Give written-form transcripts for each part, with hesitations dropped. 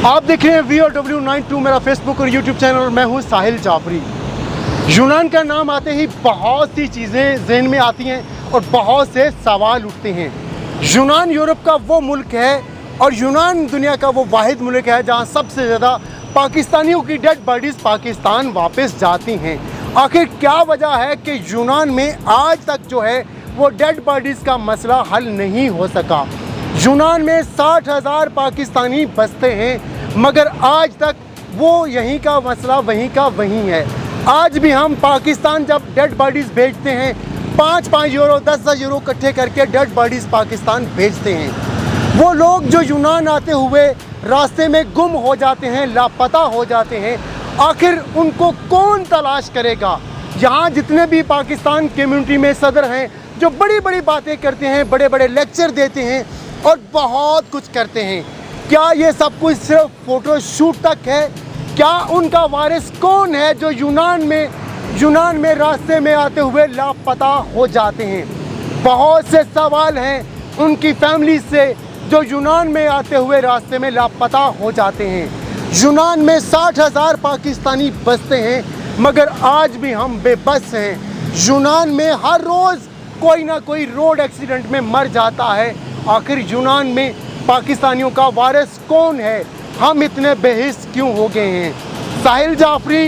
आप देख रहे हैं VOW92 मेरा फेसबुक और यूट्यूब चैनल और मैं हूं साहिल जाफरी। यूनान का नाम आते ही बहुत सी चीज़ें जहन में आती हैं और बहुत से सवाल उठते हैं। यूनान यूरोप का वो मुल्क है और यूनान दुनिया का वो वाहिद मुल्क है जहां सबसे ज़्यादा पाकिस्तानियों की डेड बॉडीज़ पाकिस्तान वापस जाती हैं। आखिर क्या वजह है कि यूनान में आज तक जो है वो डेड बॉडीज़ का मसला हल नहीं हो सका। यूनान में 60,000 पाकिस्तानी बसते हैं मगर आज तक वो यहीं का मसला वहीं का वहीं है। आज भी हम पाकिस्तान जब डेड बॉडीज़ भेजते हैं 5-5 यूरो 10-10 यूरो इकट्ठे करके डेड बॉडीज़ पाकिस्तान भेजते हैं। वो लोग जो यूनान आते हुए रास्ते में गुम हो जाते हैं, लापता हो जाते हैं, आखिर उनको कौन तलाश करेगा। यहाँ जितने भी पाकिस्तान कम्युनिटी में सदर हैं जो बड़ी बड़ी बातें करते हैं, बड़े बड़े लेक्चर देते हैं और बहुत कुछ करते हैं, क्या ये सब कुछ सिर्फ फ़ोटो शूट तक है? क्या उनका वारिस कौन है जो यूनान में रास्ते में आते हुए लापता हो जाते हैं? बहुत से सवाल हैं उनकी फैमिली से जो यूनान में आते हुए रास्ते में लापता हो जाते हैं। यूनान में 60,000 पाकिस्तानी बसते हैं मगर आज भी हम बेबस हैं। यूनान में हर रोज़ कोई ना कोई रोड एक्सीडेंट में मर जाता है। आखिर यूनान में पाकिस्तानियों का वारिस कौन है? हम इतने बेहिस क्यों हो गए हैं? Sahil Jafri,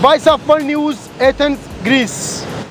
Voice of World News, Athens, Greece.